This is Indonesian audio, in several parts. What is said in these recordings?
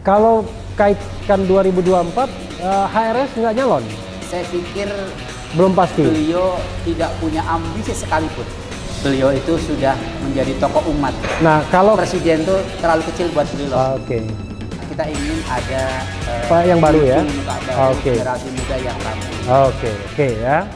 Kalau kaitkan 2024, HRS nggak nyalon? Saya pikir Belum pasti. beliau tidak punya ambisi sekalipun. Beliau itu sudah menjadi tokoh umat. Nah, kalau Presiden itu terlalu kecil buat beliau. Oke. Kita ingin ada Pak yang baru ya? muka baru, Oke. generasi muda yang ramai. Oke ya.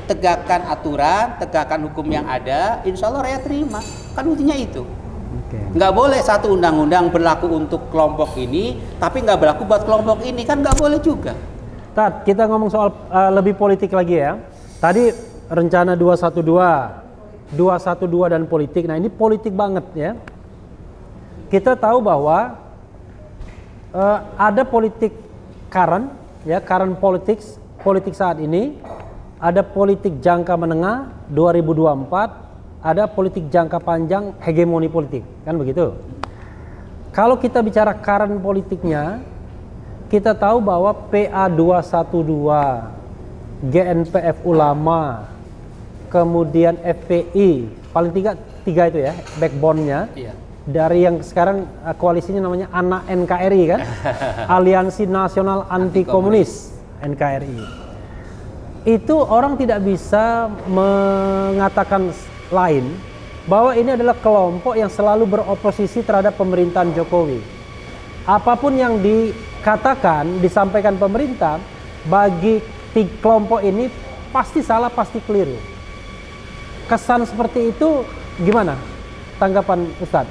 Tegakkan aturan, tegakkan hukum yang ada, insya Allah rakyat terima. Kan intinya itu. Oke. Nggak boleh satu undang-undang berlaku untuk kelompok ini, tapi nggak berlaku buat kelompok ini, kan nggak boleh juga. Tat, kita ngomong soal lebih politik lagi ya. Tadi rencana 212 dan politik. Nah, ini politik banget ya. Kita tahu bahwa ada politik current politics, politik saat ini. Ada politik jangka menengah 2024, ada politik jangka panjang hegemoni politik, kan begitu. Kalau kita bicara current politiknya, kita tahu bahwa PA212, GNPF Ulama, kemudian FPI, paling tiga itu ya, backbone-nya. Iya. Dari yang sekarang koalisinya namanya anak NKRI kan, Aliansi Nasional Anti Komunis, NKRI. Itu orang tidak bisa mengatakan lain bahwa ini adalah kelompok yang selalu beroposisi terhadap pemerintahan Jokowi. Apapun yang dikatakan, disampaikan pemerintah, bagi kelompok ini pasti salah, pasti keliru. Kesan seperti itu gimana tanggapan Ustadz?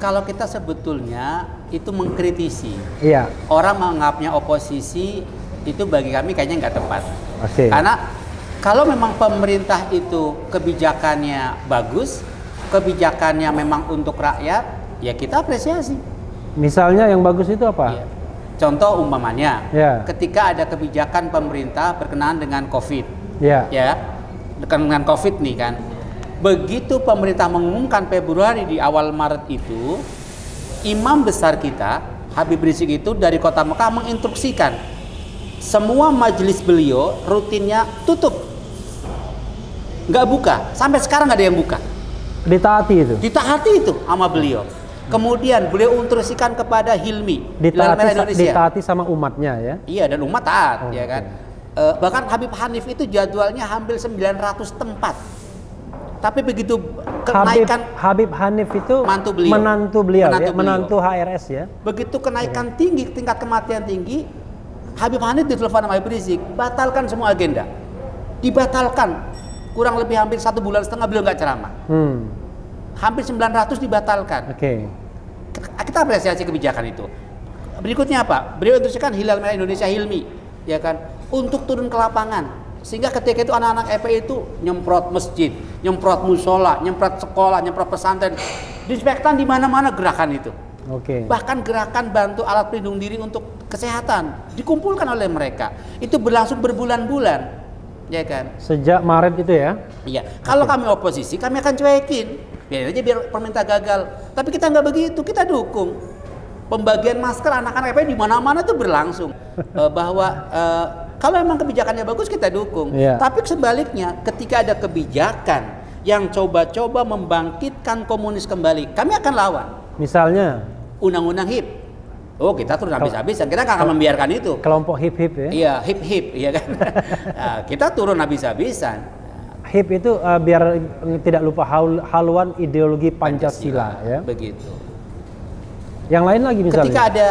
Kalau kita sebetulnya itu mengkritisi, Iya. orang menganggapnya oposisi itu bagi kami kayaknya nggak tepat. Oke. Karena kalau memang pemerintah itu kebijakannya bagus, kebijakannya memang untuk rakyat, ya kita apresiasi. Misalnya yang bagus itu apa? Ya. Contoh umpamanya, Ya. ketika ada kebijakan pemerintah berkenaan dengan COVID, Ya. ya, dengan COVID nih kan, begitu pemerintah mengumumkan Februari di awal Maret itu, imam besar kita Habib Rizik itu dari kota Mekah menginstruksikan semua majelis beliau rutinnya tutup, nggak buka, sampai sekarang nggak ada yang buka. Ditaati itu. Ditaati itu sama beliau. Kemudian beliau instruksikan kepada Hilmi, Hilal Merah Indonesia. Ditaati sama umatnya ya. Iya, dan umat taat, Oh, ya kan. oke. Bahkan Habib Hanif itu jadwalnya hampir 900 tempat. Tapi begitu kenaikan Habib Hanif itu menantu beliau, menantu HRS ya. begitu kenaikan tinggi, tingkat kematian tinggi, Habib Hanif ditelepon sama Habib Rizik, batalkan semua agenda, dibatalkan. Kurang lebih hampir 1,5 bulan beliau nggak ceramah. Hampir 900 dibatalkan. Oke. Kita apresiasi kebijakan itu. Berikutnya apa? Beliau instruksikan Hilal Merah Indonesia Hilmi, ya kan, untuk turun ke lapangan. Sehingga ketika itu anak-anak FPI itu nyemprot masjid, nyemprot musola, nyemprot sekolah, nyemprot pesantren, disinfektan di mana-mana gerakan itu. Oke. Bahkan gerakan bantu alat pelindung diri untuk kesehatan dikumpulkan oleh mereka. Itu berlangsung berbulan-bulan, ya kan? Sejak Maret itu ya. Iya. Kalau kami oposisi, kami akan cuekin. Biar aja biar pemerintah gagal. Tapi kita nggak begitu, kita dukung. Pembagian masker anak-anak FPI di mana-mana itu berlangsung. Bahwa kalau memang kebijakannya bagus kita dukung. Iya. Tapi sebaliknya, ketika ada kebijakan yang coba-coba membangkitkan komunis kembali, kami akan lawan. Misalnya Undang-undang HIP. Oh, kita turun habis-habisan. Kita nggak akan membiarkan itu. kelompok HIP-HIP ya. Iya, HIP, iya kan. Nah, kita turun habis-habisan. HIP itu biar tidak lupa haluan ideologi Pancasila ya. Begitu. Yang lain lagi misalnya. Ketika ada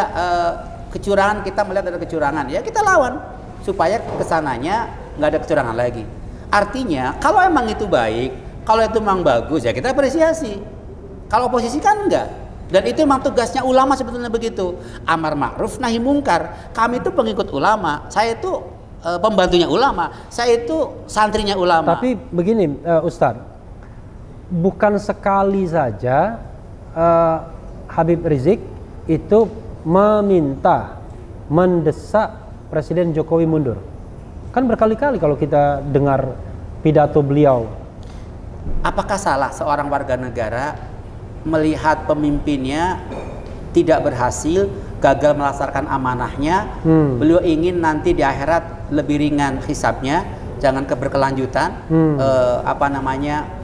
kecurangan, kita melihat ada kecurangan, ya kita lawan supaya kesananya nggak ada kecurangan lagi. Artinya, kalau emang itu baik, kalau itu memang bagus, ya kita apresiasi. Kalau oposisi kan enggak. Dan itu memang tugasnya ulama sebetulnya begitu. Amar ma'ruf nahi mungkar. Kami itu pengikut ulama. Saya itu pembantunya ulama. Saya itu santrinya ulama. Tapi begini Ustadz, bukan sekali saja Habib Rizik itu mendesak Presiden Jokowi mundur. Kan berkali-kali kalau kita dengar pidato beliau. Apakah salah seorang warga negara melihat pemimpinnya tidak berhasil, gagal melaksanakan amanahnya, beliau ingin nanti di akhirat lebih ringan hisabnya, jangan keberkelanjutan,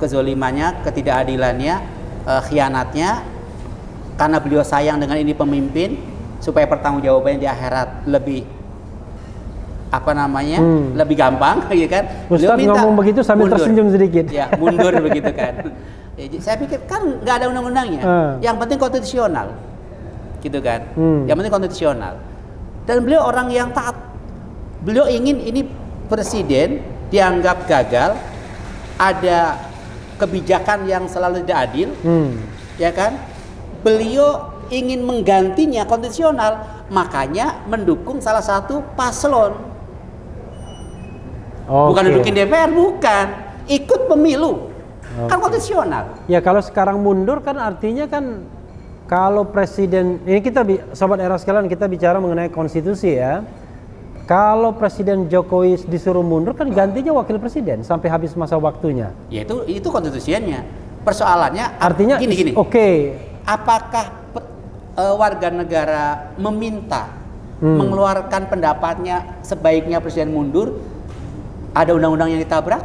kezolimannya, ketidakadilannya, khianatnya, karena beliau sayang dengan ini pemimpin, supaya pertanggungjawabannya di akhirat lebih lebih gampang, ya kan? Ustadz ngomong begitu sambil tersenyum sedikit. Ya, mundur begitu kan. Saya pikir kan nggak ada undang-undangnya. Yang penting konstitusional, gitu kan? Yang penting konstitusional. Dan beliau orang yang taat. Beliau ingin ini presiden dianggap gagal, ada kebijakan yang selalu tidak adil, ya kan? Beliau ingin menggantinya konstitusional, makanya mendukung salah satu paslon. Bukan dudukin DPR, bukan. Ikut pemilu. Kan konstitusional. Ya kalau sekarang mundur kan artinya kan kalau presiden, ini kita sobat era sekalian kita bicara mengenai konstitusi ya. Kalau Presiden Jokowi disuruh mundur kan gantinya wakil presiden sampai habis masa waktunya. Ya itu konstitusinya. Persoalannya artinya gini. Apakah warga negara meminta mengeluarkan pendapatnya sebaiknya presiden mundur? Ada undang-undang yang ditabrak?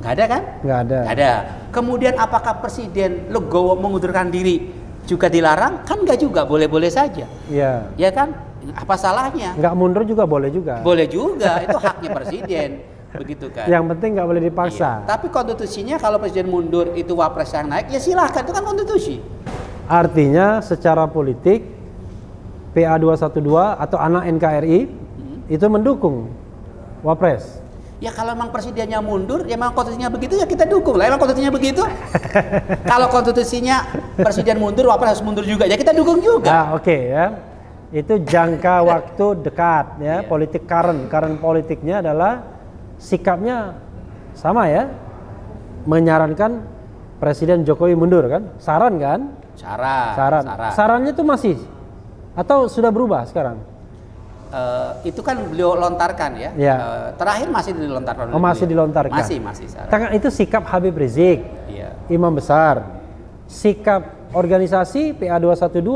Nggak ada kan? Nggak ada. Nggak ada. Kemudian apakah presiden legowo mengundurkan diri juga dilarang? Kan nggak juga, boleh-boleh saja. Iya. Ya kan? Apa salahnya? Nggak mundur juga boleh juga. Boleh juga, itu haknya presiden. Begitu kan? Yang penting nggak boleh dipaksa. Iya. Tapi konstitusinya kalau presiden mundur itu wapres yang naik, ya silahkan, itu kan konstitusi. Artinya secara politik PA212 atau anak NKRI itu mendukung wapres. Ya kalau memang presidennya mundur, ya memang konstitusinya begitu, ya kita dukung lah. Emang konstitusinya begitu. Kalau konstitusinya presiden mundur, wapres harus mundur juga, ya kita dukung juga. Oke, ya. Itu jangka waktu dekat ya. Politik current politiknya adalah sikapnya sama ya. Menyarankan Presiden Jokowi mundur kan? Saran kan? Saran. Sarannya itu masih atau sudah berubah sekarang? Itu kan beliau lontarkan ya. Terakhir masih dilontarkan. Masih dilontarkan. Masih. Itu sikap Habib Rizik, imam besar. Sikap organisasi PA212,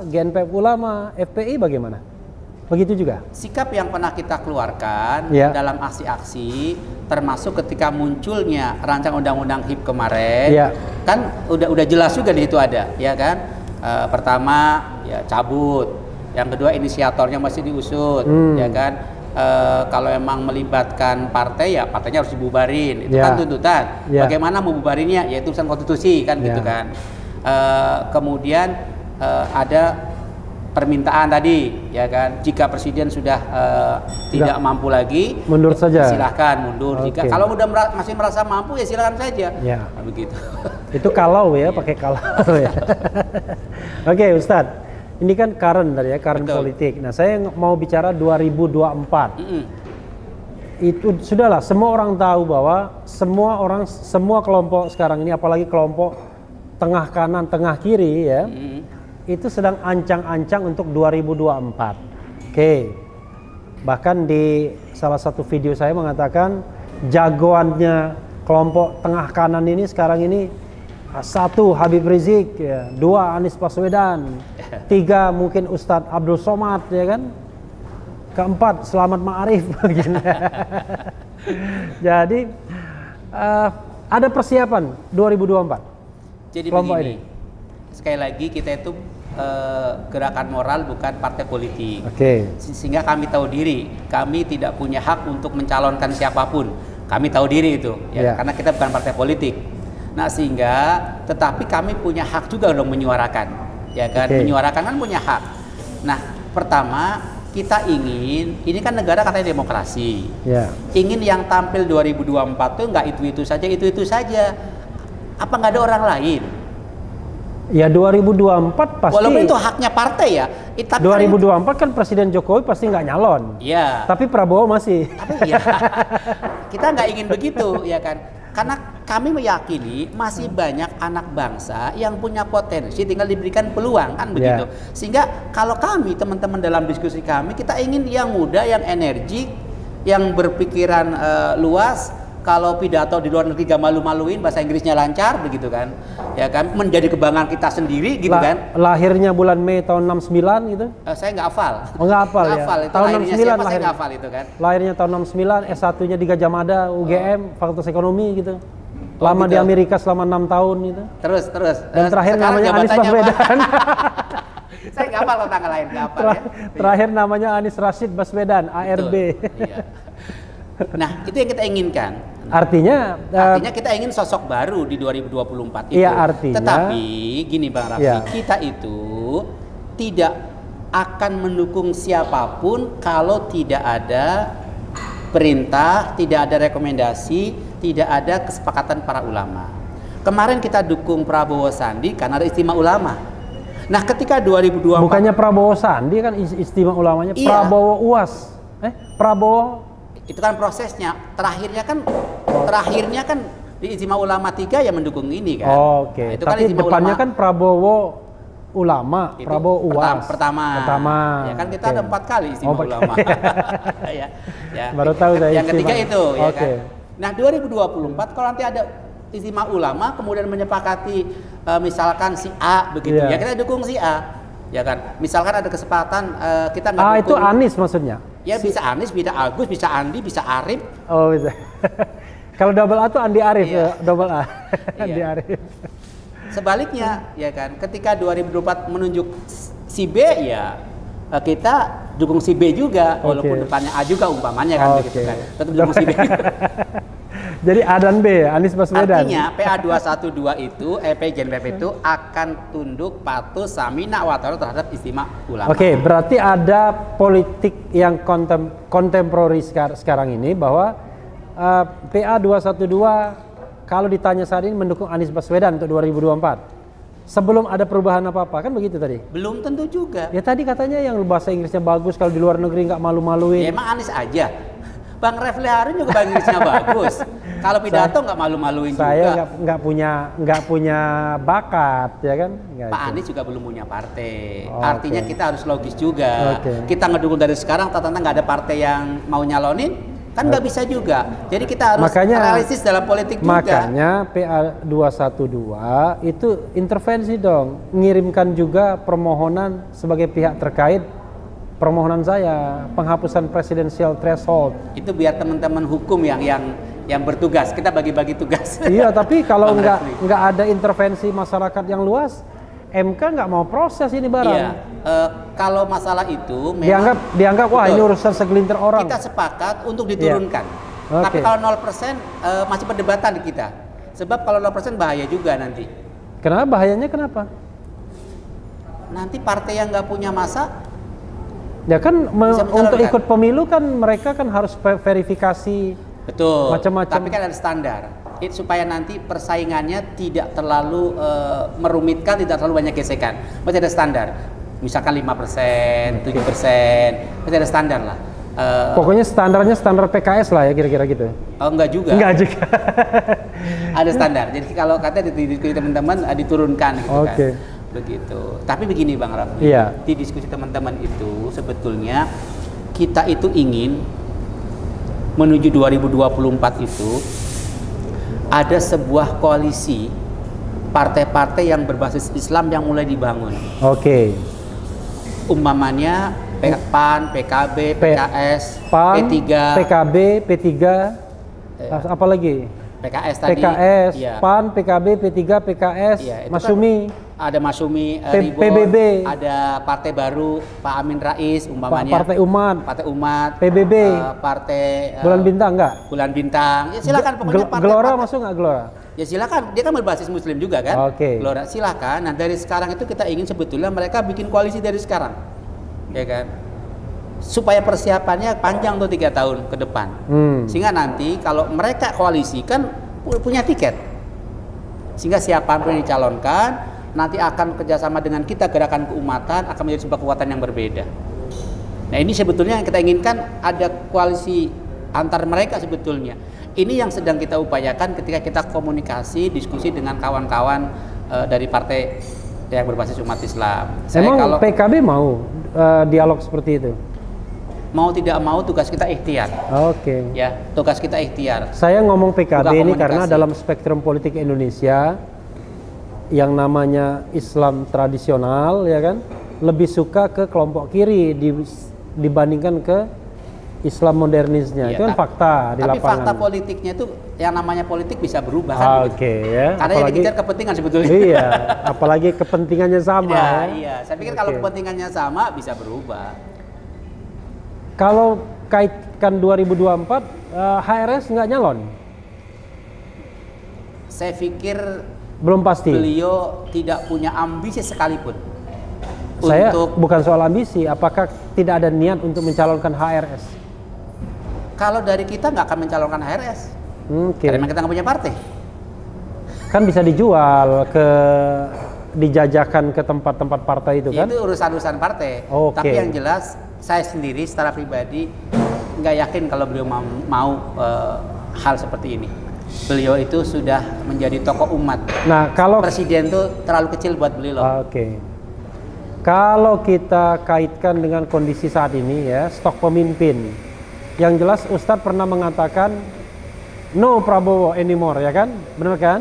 GNPF Ulama, FPI bagaimana? Begitu juga. Sikap yang pernah kita keluarkan dalam aksi-aksi, termasuk ketika munculnya rancang undang-undang HIP kemarin, kan udah jelas juga di situ ada, ya kan? Pertama ya cabut. Yang kedua inisiatornya masih diusut, ya kan? Kalau emang melibatkan partai, ya partainya harus dibubarin. Itu kan tuntutan. Bagaimana mau bubarinnya? Ya itu urusan konstitusi kan, gitu kan? Kemudian ada permintaan tadi, ya kan? Jika presiden sudah tidak mampu lagi, mundur saja. Silahkan mundur. Jika kalau udah masih merasa mampu, ya silakan saja. Nah, begitu. Itu kalau ya, pakai kalau ya. Oke, Ustadz. Ini kan current tadi ya, current politik. Nah, saya mau bicara 2024. Itu sudahlah, semua orang tahu bahwa semua kelompok sekarang ini, apalagi kelompok tengah kanan, tengah kiri ya, itu sedang ancang-ancang untuk 2024. Bahkan di salah satu video saya mengatakan jagoannya kelompok tengah kanan ini sekarang ini 1 Habib Rizik, 2 Anies Baswedan, 3 mungkin Ustadz Abdul Somad, ya kan? 4 Selamat Ma'arif. Jadi ada persiapan 2024. Jadi begini, sekali lagi kita itu gerakan moral bukan partai politik. Sehingga kami tahu diri, kami tidak punya hak untuk mencalonkan siapapun. Kami tahu diri itu, karena kita bukan partai politik. Nah, sehingga tetapi kami punya hak juga dong menyuarakan, ya kan? Menyuarakan kan punya hak. Nah, pertama kita ingin, ini kan negara katanya demokrasi, ingin yang tampil 2024 tuh nggak itu saja. Apa nggak ada orang lain? Ya 2024 pasti. Walaupun itu haknya partai ya. 2024 kan Presiden Jokowi pasti nggak nyalon. Iya. Tapi Prabowo masih. Tapi ya, kita nggak ingin begitu, ya kan? Karena kami meyakini masih banyak anak bangsa yang punya potensi, tinggal diberikan peluang kan begitu. Sehingga kalau kami teman-teman dalam diskusi kami, kita ingin yang muda, yang energik, yang berpikiran luas, kalau pidato di luar negeri gak malu-maluin, bahasa Inggrisnya lancar begitu kan, ya kan, menjadi kebanggaan kita sendiri gitu kan. Lahirnya bulan Mei tahun 69 gitu? Saya nggak hafal. Oh nggak hafal ya? Itu tahun 69 lahirnya siapa, saya lahirnya. nggak hafal itu kan. Lahirnya tahun 69, S1-nya di Gajah Mada, UGM, Fakultas Ekonomi gitu. Lama gitu. di Amerika selama 6 tahun gitu. Terus. Dan terakhir namanya Anies Baswedan. Saya nggak hafal tanggal lain, nggak hafal ya. Terakhir namanya Anies Rashid Baswedan, ARB. Iya. Nah, itu yang kita inginkan. Artinya Kita ingin sosok baru di 2024 itu. Iya, artinya. Tetapi gini Bang Raffi, Iya. kita itu tidak akan mendukung siapapun kalau tidak ada perintah, tidak ada rekomendasi, tidak ada kesepakatan para ulama. Kemarin kita dukung Prabowo Sandi karena ada istimewa ulama. Nah, ketika 2024 bukannya Prabowo Sandi kan istimewa ulamanya, Iya. Prabowo UAS. Prabowo itu kan prosesnya. Terakhirnya kan di istimewa ulama 3 yang mendukung ini kan. Oke. Nah, itu kan Tapi istimewa depannya ulama. kan Prabowo Ulama, Itu Prabowo UAS. Pertama. Ya kan kita Oke. ada 4 kali istimewa ulama. ya. Baru tahu saya Yang ketiga istimewa. itu ya Oke. kan. Nah, 2024 kalau nanti ada istimewa ulama kemudian menyepakati misalkan si A begitu, Iya. ya kita dukung si A. Ya kan. Misalkan ada kesempatan kita nggak Itu dukung. Anies maksudnya. Ya bisa Anies, bisa Agus, bisa Andi, bisa Arif. Oh bisa. Kalau double A tuh Andi Arif Iya. ya, double A. Andi Iya. Arif. Sebaliknya, ya kan, ketika 2024 menunjuk si B, ya kita dukung si B juga, walaupun depannya A juga umpamanya kan, begitu kan, tetap dukung si B. Jadi A dan B, Anies Baswedan. Artinya PA 212 itu, EP GNPP itu akan tunduk patuh samina wa ta'ala terhadap istimewa ulama. Oke, berarti ada politik yang kontemporari sekarang ini bahwa PA 212 kalau ditanya saat ini mendukung Anies Baswedan untuk 2024. Sebelum ada perubahan apa-apa, kan begitu tadi? Belum tentu juga. Ya tadi katanya yang bahasa Inggrisnya bagus, kalau di luar negeri nggak malu-maluin. Ya emang Anies aja. Bang Refli Harun juga bahasa Inggrisnya bagus. Kalau pidato nggak malu-maluin juga. Saya nggak punya bakat, ya kan? Pak Anies juga belum punya partai. Oh, Artinya oke. kita harus logis juga. Oke. Kita ngedukung dari sekarang, ternyata nggak ada partai yang mau nyalonin, kan nggak bisa juga. Jadi kita harus realistis dalam politik juga. Makanya PA 212 itu intervensi dong, ngirimkan juga permohonan sebagai pihak terkait. Permohonan saya penghapusan presidensial threshold. Itu biar teman-teman hukum yang bertugas. Kita bagi-bagi tugas. Iya, tapi kalau Bang Refli. nggak ada intervensi masyarakat yang luas, MK nggak mau proses ini barang. Iya. Kalau masalah itu memang Dianggap wah betul. ini urusan segelintir orang. Kita sepakat untuk diturunkan. Iya. Tapi Oke. kalau 0% masih perdebatan di kita. Sebab kalau 0% bahaya juga nanti. Kenapa bahayanya kenapa? Nanti partai yang nggak punya masa Ya kan Bisa mencalonkan. untuk ikut pemilu kan mereka kan harus verifikasi. betul. Macam-macam. Tapi kan ada standar. Supaya nanti persaingannya tidak terlalu merumitkan, tidak terlalu banyak gesekan. Masih ada standar. Misalkan 5%, 7%, masih ada standar lah. Pokoknya standarnya standar PKS lah ya kira-kira gitu. Oh, enggak juga. Enggak juga. Ada standar. Jadi kalau katanya di teman-teman diturunkan gitu Oke. kan. Begitu. Tapi begini Bang Raffi, Iya. di diskusi teman-teman itu sebetulnya kita itu ingin menuju 2024 itu ada sebuah koalisi partai-partai yang berbasis Islam yang mulai dibangun. Oke. Umpamanya PAN, PKB, PKS, PAN, P3, PKB, P3, apa lagi? PKS tadi. PKS, Iya. PAN, PKB, P3, PKS, Iya, itu Masumi, Ada Masumi, Ribon, PBB. ada partai baru Pak Amin Rais umpamanya. Partai Umat, Partai Umat, PBB, partai Bulan Bintang enggak? Bulan Bintang. Ya silakan pokoknya partai. Gelora masuk nggak Gelora? Ya silakan, dia kan berbasis Muslim juga kan. Oke. Gelora silakan. Nah dari sekarang itu kita ingin sebetulnya mereka bikin koalisi dari sekarang, ya kan? Supaya persiapannya panjang tuh 3 tahun ke depan. Sehingga nanti kalau mereka koalisi kan punya tiket. Sehingga siapapun yang dicalonkan nanti akan kerjasama dengan kita gerakan keumatan akan menjadi sebuah kekuatan yang berbeda. Nah ini sebetulnya yang kita inginkan ada koalisi antar mereka sebetulnya. Ini yang sedang kita upayakan ketika kita komunikasi, diskusi dengan kawan-kawan dari partai yang berbasis umat Islam. Emang PKB mau dialog seperti itu? mau tidak mau tugas kita ikhtiar. Oke. Ya, tugas kita ikhtiar. Saya ngomong PKB Bukan ini komunikasi. karena dalam spektrum politik Indonesia yang namanya Islam tradisional ya kan lebih suka ke kelompok kiri dibandingkan ke Islam modernisnya. Iya, Itu kan fakta di tapi lapangan. fakta politiknya itu yang namanya politik bisa berubah kan. Oke ya. Karena yang dikejar kepentingan sebetulnya. Iya, apalagi kepentingannya sama Ya, ya. iya. Saya pikir kalau kepentingannya sama bisa berubah. Kalau kaitkan 2024 HRS nggak nyalon? Saya pikir Belum pasti. beliau tidak punya ambisi sekalipun. Saya Untuk bukan soal ambisi, apakah tidak ada niat untuk mencalonkan HRS? kalau dari kita nggak akan mencalonkan HRS. Oke. Karena memang kita nggak punya partai. Kan bisa dijual dijajakan ke tempat-tempat partai itu kan? Itu urusan-urusan partai. Oke. Tapi yang jelas saya sendiri secara pribadi nggak yakin kalau beliau mau hal seperti ini. Beliau itu sudah menjadi tokoh umat. Nah, kalau Presiden itu terlalu kecil buat beliau. Oke. Kalau kita kaitkan dengan kondisi saat ini ya, stok pemimpin. Yang jelas Ustadz pernah mengatakan no Prabowo anymore ya kan? Benar kan?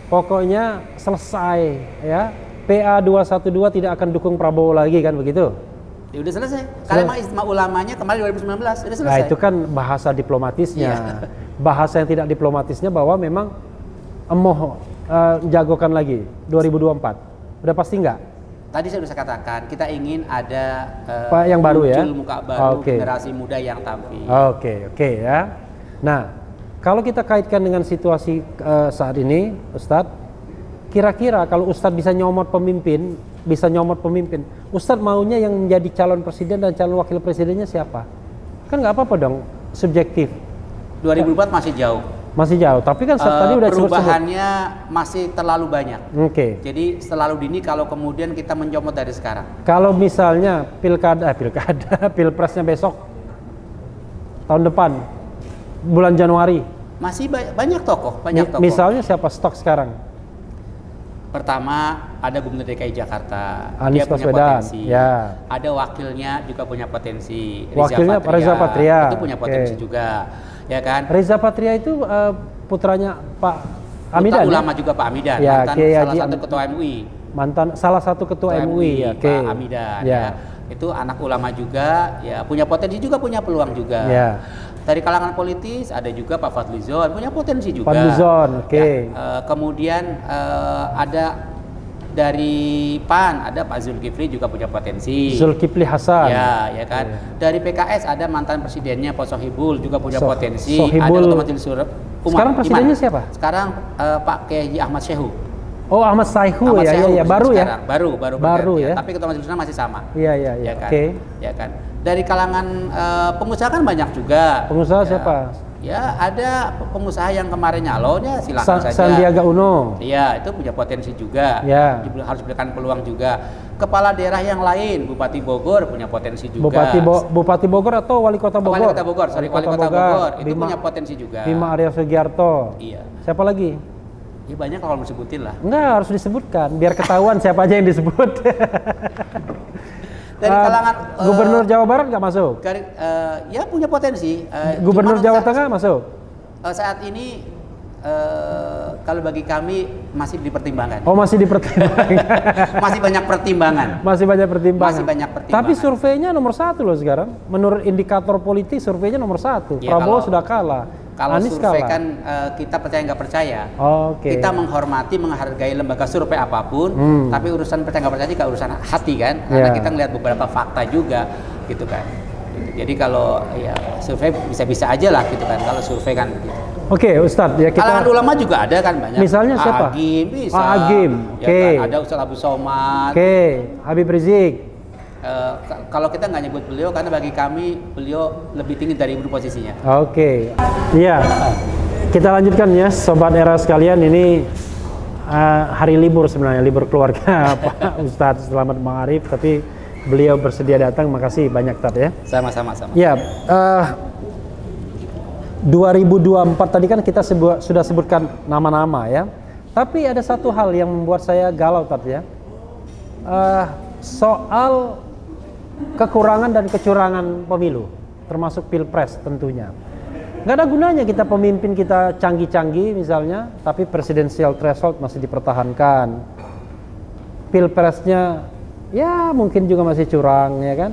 Pokoknya selesai ya. PA 212 tidak akan dukung Prabowo lagi kan begitu? Ya udah selesai. Karena emang istimewa ulamanya kemarin 2019 udah selesai. Nah, itu kan bahasa diplomatisnya. Iya. Bahasa yang tidak diplomatisnya bahwa memang emoh jagokan lagi 2024. Udah pasti enggak? Tadi saya sudah katakan kita ingin ada Pak yang baru ya? muncul muka baru, Oke. generasi muda yang tampil. Oke ya. Nah, kalau kita kaitkan dengan situasi saat ini, Ustadz, kira-kira kalau Ustadz bisa nyomot pemimpin, Ustadz maunya yang menjadi calon presiden dan calon wakil presidennya siapa? Kan nggak apa-apa dong, subjektif. 2004 masih jauh. Masih jauh, tapi kan tadi udah disebut-sebut. Perubahannya masih terlalu banyak. Oke. Jadi terlalu dini kalau kemudian kita mencomot dari sekarang. Kalau misalnya pilpresnya besok tahun depan bulan Januari, Masih banyak tokoh, banyak tokoh. misalnya siapa stok sekarang? Pertama ada Gubernur DKI Jakarta, Anies dia punya Baswedan, potensi. ya. Ada wakilnya juga punya potensi. Wakilnya Reza Patria. Itu punya potensi Oke. juga, ya kan? Reza Patria itu putranya Pak Putra Amidan. ulama juga Pak Amidan, Ya, mantan Kiai salah Haji satu ketua MUI. Mantan salah satu ketua MUI ya, Pak Amidan. Ya. Ya. Itu anak ulama juga, ya punya potensi juga, punya peluang juga. Ya. Dari kalangan politis ada juga Pak Fadlizon, punya potensi juga. Fadlizon, oke. Ya, kemudian ada dari PAN ada Pak Zulkifli juga punya potensi. Zulkifli Hasan. Ya kan. Ya. Dari PKS ada mantan presidennya Pak Sohibul juga punya potensi. Sohibul. Ada otomatis Surab. Sekarang presidennya siapa? Sekarang Pak Kiai Ahmad Syekhu. Oh, Ahmad Saihu Ahmad ya, Syekhu ya, baru ya. sekarang. Baru Baru berganti. ya. Tapi ketua majelis masih sama. Iya, Ya kan? Oke. Ya kan. Dari kalangan pengusaha kan banyak juga. Pengusaha Ya. siapa? Ya ada pengusaha yang kemarin nyalon ya silakan saja. Sandiaga Uno. Iya, itu punya potensi juga. Ya. Harus diberikan peluang juga. Kepala daerah yang lain, Bupati Bogor punya potensi juga. Bupati Bogor atau Wali Kota Bogor? Wali Kota Bogor, sorry, Wali Kota Bogor. Itu punya potensi juga. Bima Arya Sugiarto. Iya. Siapa lagi? Ya banyak kalau mau sebutin lah. Enggak, harus disebutkan biar ketahuan siapa aja yang disebut. Dari kalangan Gubernur Jawa Barat nggak masuk? Ya punya potensi. Gubernur Cuman Jawa saat- Tengah masuk? Saat ini kalau bagi kami masih dipertimbangkan. Oh, masih dipertimbangkan. Masih banyak pertimbangan. Masih banyak pertimbangan. Masih banyak pertimbangan. Tapi surveinya nomor 1 loh sekarang. Menurut indikator politik surveinya nomor 1. Ya, Prabowo kalau- sudah kalah. Kalau Anies survei kalah. kan kita percaya nggak percaya. Oke. Kita menghormati, menghargai lembaga survei apapun, tapi urusan percaya nggak percaya juga urusan hati kan, karena Ya. kita ngelihat beberapa fakta juga, gitu kan. Jadi kalau ya survei bisa-bisa aja lah gitu kan, kalau survei kan. Gitu. Oke, Ustadz ya kita. Kalangan ulama juga ada kan banyak. Misalnya siapa? Agim bisa. Agim, Ya oke. kan? Ada Ustadz Abu Somad. Oke, Habib Rizik. Kalau kita nggak nyebut beliau karena bagi kami beliau lebih tinggi dari ibu posisinya. Oke. Iya. Kita lanjutkan ya, sobat era sekalian. Ini hari libur sebenarnya, libur keluarga Pak Ustadz Selamat Ma'arif, tapi beliau bersedia datang. Makasih banyak Tad ya. Sama-sama. Ya, 2024 tadi kan kita sudah sebutkan nama-nama ya. Tapi ada satu hal yang membuat saya galau Tad ya. Soal kekurangan dan kecurangan pemilu, termasuk pilpres tentunya. Nggak ada gunanya kita pemimpin kita canggih-canggih misalnya, tapi presidensial threshold masih dipertahankan. Pilpresnya ya mungkin juga masih curang, ya kan.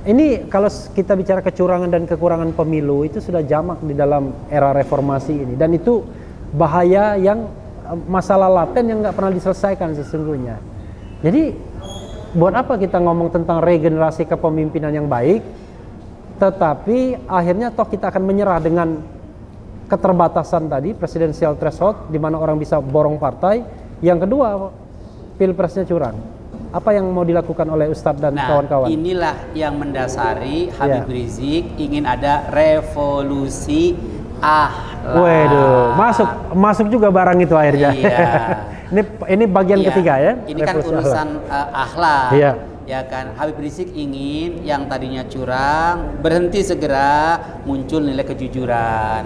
Ini kalau kita bicara kecurangan dan kekurangan pemilu itu sudah jamak di dalam era reformasi ini, dan itu bahaya yang masalah laten yang nggak pernah diselesaikan sesungguhnya. Jadi buat apa kita ngomong tentang regenerasi kepemimpinan yang baik, tetapi akhirnya toh kita akan menyerah dengan keterbatasan tadi presidensial threshold di mana orang bisa borong partai. Yang kedua, pilpresnya curang. Apa yang mau dilakukan oleh Ustadz dan kawan-kawan? Inilah yang mendasari Habib Rizik ingin ada revolusi akhlak. Waduh, masuk juga barang itu akhirnya. Iya. ini bagian ketiga ya. Ini kan urusan akhlak. Iya. Ya kan, Habib Rizik ingin yang tadinya curang berhenti segera, muncul nilai kejujuran.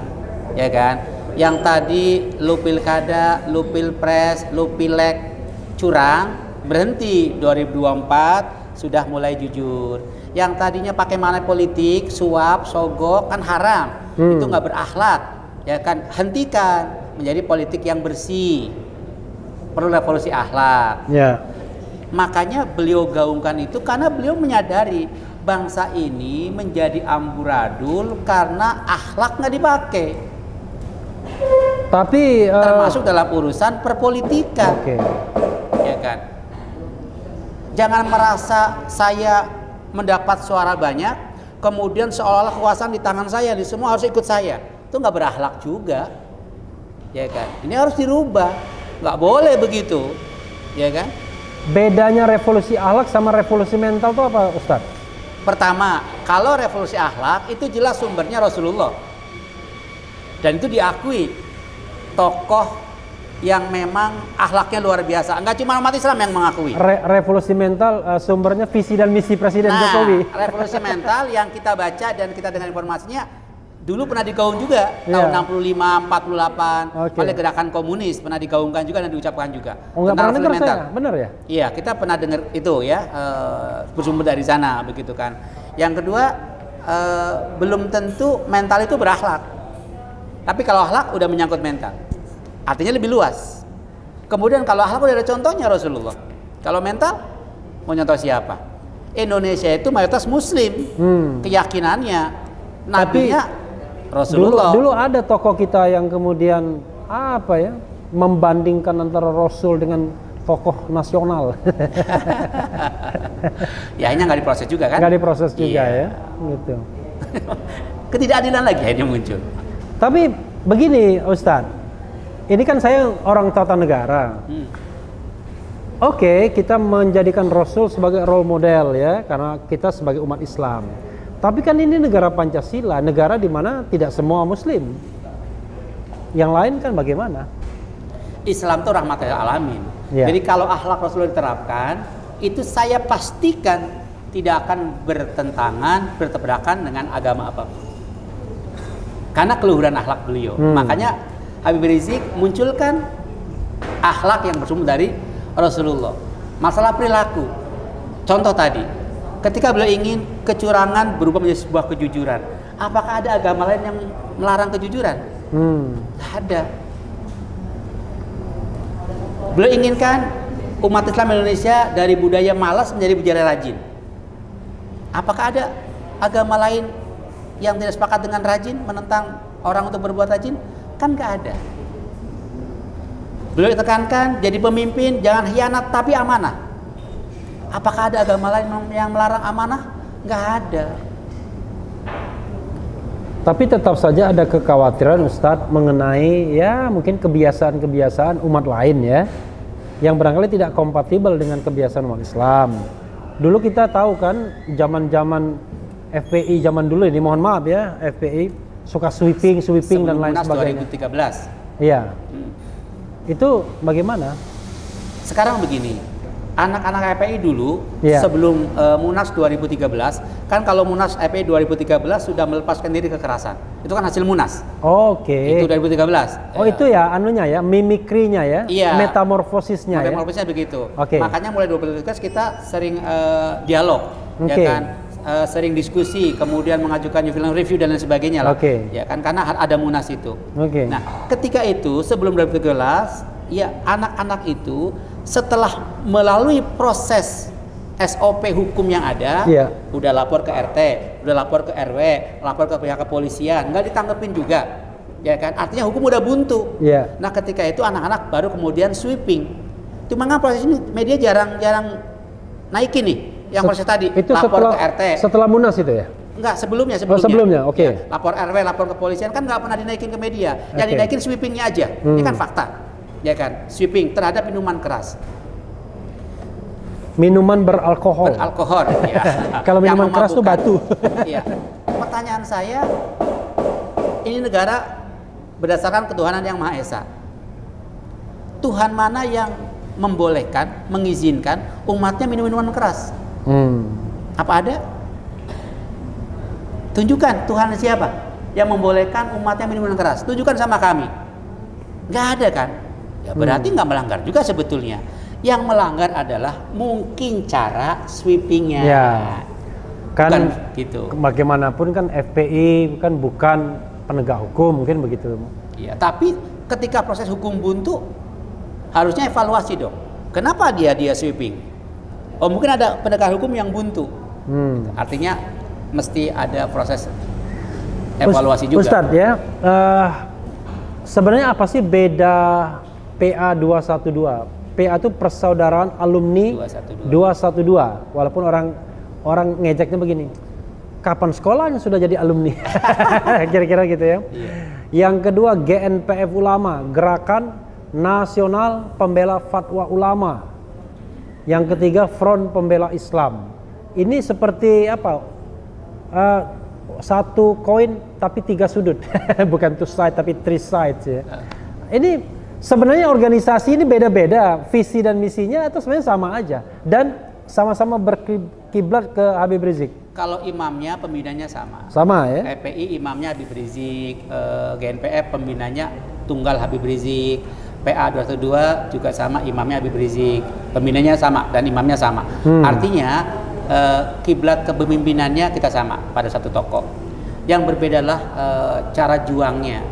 Ya kan? Yang tadi lu pilkada, lu pilpres, lu pileg curang, berhenti 2024 sudah mulai jujur. Yang tadinya pakai money politik, suap, sogok kan haram. Itu nggak berakhlak. Ya kan, hentikan menjadi politik yang bersih. Perlu revolusi akhlak. Ya. Makanya beliau gaungkan itu karena beliau menyadari bangsa ini menjadi amburadul karena akhlak nggak dipakai. Tapi termasuk dalam urusan perpolitikan. Okay. Ya kan. Jangan merasa saya mendapat suara banyak, kemudian seolah-olah kekuasaan di tangan saya, di semua harus ikut saya. Itu nggak berakhlak juga, ya kan? Ini harus dirubah, nggak boleh begitu, ya kan? Bedanya revolusi akhlak sama revolusi mental itu apa, Ustadz? Pertama, kalau revolusi akhlak itu jelas sumbernya Rasulullah, dan itu diakui tokoh yang memang akhlaknya luar biasa. Enggak cuma umat Islam yang mengakui. Revolusi mental sumbernya visi dan misi Presiden Jokowi. Revolusi mental yang kita baca dan kita dengar informasinya dulu pernah digaung juga tahun 65, 48 oleh gerakan komunis, pernah digaungkan juga dan diucapkan juga. Enggak pernah dengar saya, benar ya? Iya, kita pernah dengar itu ya, bersumber dari sana begitu kan. Yang kedua, belum tentu mental itu berakhlak. Tapi kalau akhlak udah menyangkut mental. Artinya lebih luas. Kemudian kalau akhlak udah ada contohnya Rasulullah. Kalau mental mau nyontoh siapa? Indonesia itu mayoritas Muslim, keyakinannya. Nabinya Rasulullah. Dulu ada tokoh kita yang kemudian apa ya, membandingkan antara Rasul dengan tokoh nasional. Ya akhirnya nggak diproses juga kan? Nggak diproses juga ya, gitu. Ketidakadilan lagi akhirnya muncul. Tapi begini Ustadz. Ini kan saya orang tata negara. Oke, kita menjadikan Rasul sebagai role model ya, karena kita sebagai umat Islam. Tapi kan ini negara Pancasila, negara di mana tidak semua Muslim. Yang lain kan bagaimana? Islam itu rahmatil alamin. Ya. Jadi kalau akhlak Rasulullah diterapkan, itu saya pastikan tidak akan bertentangan, bertabrakan dengan agama apapun. Karena keluhuran akhlak beliau. Makanya Habib Rizik munculkan akhlak yang bersumber dari Rasulullah. Masalah perilaku. Contoh tadi, ketika beliau ingin kecurangan berubah menjadi sebuah kejujuran. Apakah ada agama lain yang melarang kejujuran? Tidak ada. Beliau inginkan umat Islam Indonesia dari budaya malas menjadi budaya rajin. Apakah ada agama lain yang tidak sepakat dengan rajin, menentang orang untuk berbuat rajin? Kan nggak ada. Beliau tekankan jadi pemimpin jangan khianat tapi amanah. Apakah ada agama lain yang melarang amanah? Nggak ada. Tapi tetap saja ada kekhawatiran Ustadz mengenai ya mungkin kebiasaan-kebiasaan umat lain ya, yang barangkali tidak kompatibel dengan kebiasaan umat Islam. Dulu kita tahu kan zaman-zaman FPI zaman dulu ini, mohon maaf ya, FPI suka sweeping dan lain sebagainya. 2013. Iya. Itu bagaimana? Sekarang begini, anak-anak FPI dulu sebelum Munas 2013, kan kalau Munas FPI 2013 sudah melepaskan diri kekerasan. Itu kan hasil Munas. Oke. Itu 2013. Oh itu ya anunya ya, mimikrinya ya, metamorfosisnya ya. Metamorfosisnya begitu. Oke. Makanya mulai 2013 kita sering dialog ya kan, sering diskusi, kemudian mengajukan film review dan lain sebagainya lah, ya kan, karena ada Munas itu. Nah, ketika itu sebelum 2013, ya anak-anak itu setelah melalui proses SOP hukum yang ada, udah lapor ke RT, udah lapor ke RW, lapor ke pihak kepolisian, nggak ditanggepin juga, ya kan, artinya hukum udah buntu. Nah, ketika itu anak-anak baru kemudian sweeping. Cuma kan proses ini media jarang naikin nih. Yang proses tadi, itu lapor setelah, ke RT. Setelah Munas itu ya? Enggak, sebelumnya. Sebelumnya, oke. Ya, lapor RW, lapor ke kepolisian kan nggak pernah dinaikin ke media. Yang dinaikin sweepingnya aja. Ini kan fakta, ya kan? Sweeping terhadap minuman keras. Minuman beralkohol. Ya. Kalau minuman keras itu batu. Ya. Pertanyaan saya, ini negara berdasarkan ketuhanan yang Maha Esa. Tuhan mana yang membolehkan, mengizinkan umatnya minum minuman keras? Apa ada? Tunjukkan Tuhan siapa yang membolehkan umatnya minum minuman keras. Tunjukkan sama kami. Nggak ada kan? Ya berarti nggak melanggar juga sebetulnya. Yang melanggar adalah mungkin cara sweepingnya. Ya. Kan bukan gitu. Bagaimanapun kan FPI kan bukan penegak hukum, mungkin begitu. Ya, tapi ketika proses hukum buntu harusnya evaluasi dong. Kenapa dia sweeping? Oh, mungkin ada penegak hukum yang buntu. Artinya mesti ada proses evaluasi juga. Ustadz ya, sebenarnya apa sih beda PA 212? PA itu Persaudaraan Alumni 212. Walaupun orang ngejeknya begini, kapan sekolahnya sudah jadi alumni? Kira-kira gitu ya. Yang kedua GNPF Ulama, Gerakan Nasional Pembela Fatwa Ulama. Yang ketiga Front Pembela Islam. Ini seperti apa? Satu koin tapi tiga sudut. Bukan two side tapi three sides ya. Ini sebenarnya organisasi ini beda-beda visi dan misinya, atau sebenarnya sama aja dan sama-sama berkiblat ke Habib Rizik. Kalau imamnya pembinanya sama. Sama ya. FPI imamnya Habib Rizik, GNPF pembinanya tunggal Habib Rizik. PA 212 juga sama, imamnya Habib Rizik, pembinanya sama dan imamnya sama. Artinya kiblat kepemimpinannya kita sama pada satu tokoh. Yang berbedalah cara juangnya.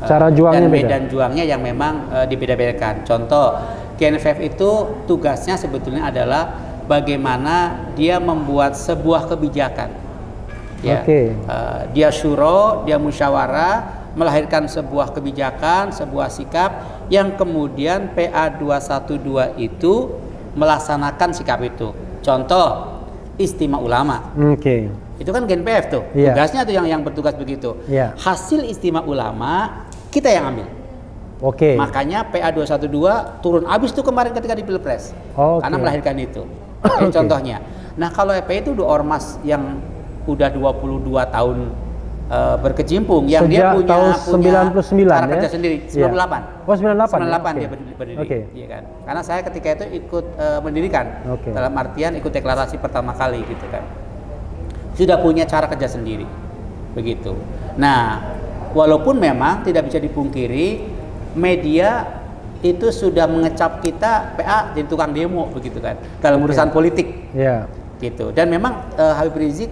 Cara juangnya dan medan juangnya yang memang dibeda-bedakan. Contoh, GNPF itu tugasnya sebetulnya adalah bagaimana dia membuat sebuah kebijakan. Ya. Dia syuro, dia musyawarah, melahirkan sebuah kebijakan, sebuah sikap yang kemudian PA 212 itu melaksanakan sikap itu. Contoh, Istimewa Ulama. Itu kan GNPF tuh. Tugasnya tuh yang bertugas begitu. Hasil Istimewa Ulama kita yang ambil. Makanya PA 212 turun abis tuh kemarin ketika di Pilpres. Karena melahirkan itu. Contohnya. Nah, kalau FPI itu udah ormas yang udah 22 tahun berkecimpung, yang dia punya 99 cara kerja ya? sendiri. 98. Oh, 98. 98 dia berdiri. Iya kan? Karena saya ketika itu ikut mendirikan. Dalam artian ikut deklarasi pertama kali gitu kan. Sudah punya cara kerja sendiri. Begitu. Nah, walaupun memang tidak bisa dipungkiri media itu sudah mengecap kita PA jadi tukang demo begitu kan. Dalam urusan politik. Gitu. Dan memang Habib Rizik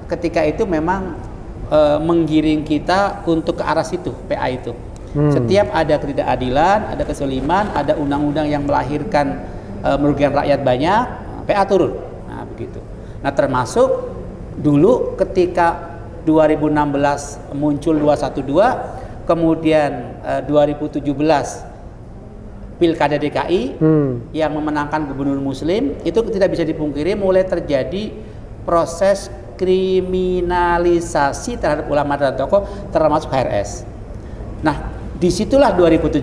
ketika itu memang menggiring kita untuk ke arah situ, PA itu. Setiap ada ketidakadilan, ada keseliman, ada undang-undang yang melahirkan merugikan rakyat banyak, PA turun. Nah, begitu. Nah, termasuk dulu ketika 2016 muncul 212, kemudian 2017 Pilkada DKI yang memenangkan gubernur muslim, itu tidak bisa dipungkiri mulai terjadi proses kriminalisasi terhadap ulama dan tokoh termasuk HRS. Nah, disitulah 2017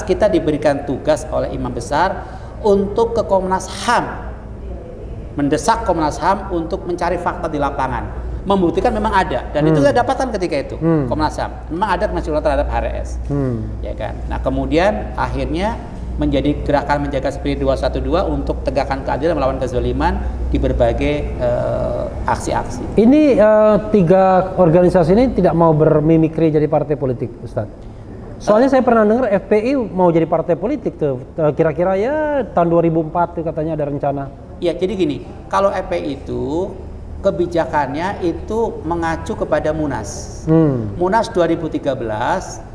kita diberikan tugas oleh imam besar untuk ke Komnas HAM, mendesak Komnas HAM untuk mencari fakta di lapangan, membuktikan memang ada, dan itu kita dapatkan ketika itu. Komnas HAM memang ada kemajuan terhadap HRS, ya kan. Nah, kemudian akhirnya menjadi gerakan menjaga spirit 212 untuk tegakkan keadilan melawan kezaliman di berbagai aksi-aksi. Ini tiga organisasi ini tidak mau bermimikri jadi partai politik, Ustadz. Soalnya saya pernah dengar FPI mau jadi partai politik tuh, kira-kira ya tahun 2004 tuh katanya ada rencana. Ya, jadi gini, kalau FPI itu kebijakannya itu mengacu kepada Munas. Munas 2013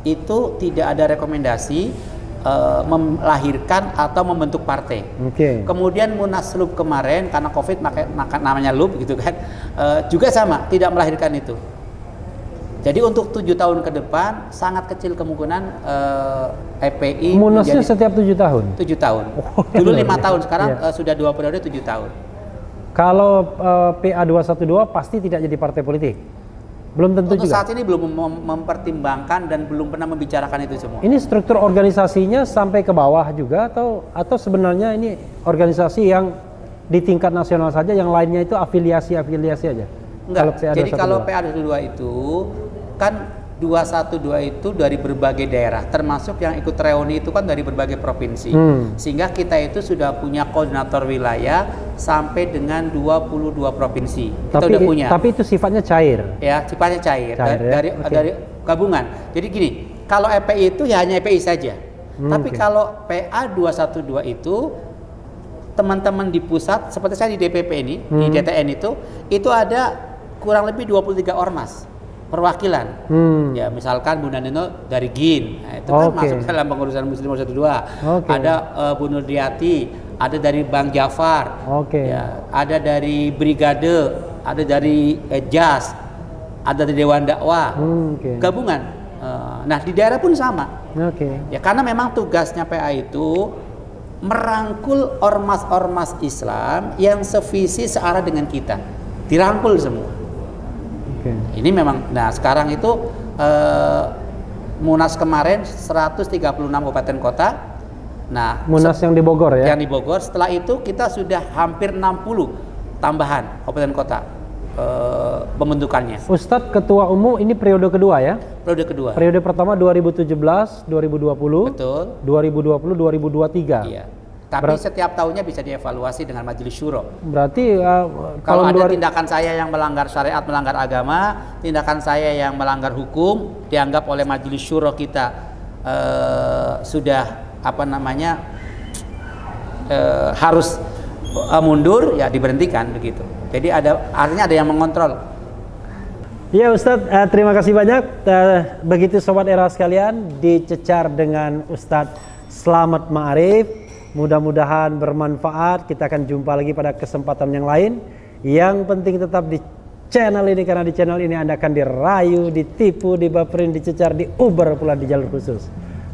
itu tidak ada rekomendasi melahirkan atau membentuk partai. Kemudian Munaslup kemarin karena COVID maka namanya lup gitu kan, juga sama, tidak melahirkan itu. Jadi untuk 7 tahun ke depan sangat kecil kemungkinan FPI Munasnya setiap 7 tahun? 7 tahun. Dulu 5 tahun, sekarang sudah 2 periode 7 tahun. Kalau PA212 pasti tidak jadi partai politik? Belum tentu untuk juga? saat ini belum mempertimbangkan dan belum pernah membicarakan itu semua. Ini struktur organisasinya sampai ke bawah juga atau sebenarnya ini organisasi yang di tingkat nasional saja, yang lainnya itu afiliasi-afiliasi aja? Enggak, jadi kalau PA212 itu kan 212 itu dari berbagai daerah, termasuk yang ikut reuni itu kan dari berbagai provinsi. Sehingga kita itu sudah punya koordinator wilayah sampai dengan 22 provinsi. Kita udah punya. Tapi itu sifatnya cair. Ya, sifatnya cair. Dari gabungan. Jadi gini, kalau FPI itu ya hanya FPI saja. Tapi kalau PA212 itu teman-teman di pusat, seperti saya di DPP ini, di DTN itu ada kurang lebih 23 ormas perwakilan. Ya, misalkan Bu Nandino dari GIN, nah, itu kan masuk dalam pengurusan Muslim 112. Ada Bu Nurdiati, ada dari Bang Jafar, ya, ada dari Brigade, ada dari JAS, ada dari Dewan Dakwah, gabungan. Nah, di daerah pun sama. Ya, karena memang tugasnya PA itu merangkul ormas-ormas Islam yang sevisi searah dengan kita, dirangkul semua. Ini memang, nah sekarang itu Munas kemarin 136 kabupaten kota. Nah, Munas yang di Bogor ya? Yang di Bogor. Setelah itu kita sudah hampir 60 tambahan kabupaten kota pembentukannya. Ustadz Ketua Umum ini periode kedua ya? Periode kedua. Periode pertama 2017, 2020. Betul. 2020, 2023. Iya. Tapi setiap tahunnya bisa dievaluasi dengan Majelis Syuro. Berarti kalau ada tindakan saya yang melanggar syariat, melanggar agama, tindakan saya yang melanggar hukum, dianggap oleh Majelis Syuro kita sudah harus mundur, ya diberhentikan begitu. Jadi artinya ada yang mengontrol. Ya Ustadz, terima kasih banyak. Begitu Sobat Era sekalian, dicecar dengan Ustadz Slamet Ma'arif. Mudah-mudahan bermanfaat. Kita akan jumpa lagi pada kesempatan yang lain. Yang penting tetap di channel ini, karena di channel ini Anda akan dirayu, ditipu, dibaperin, dicecar, diuber pula di jalur khusus.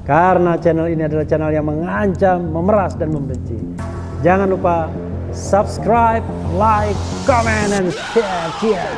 Karena channel ini adalah channel yang mengancam, memeras, dan membenci. Jangan lupa subscribe, like, comment, and share.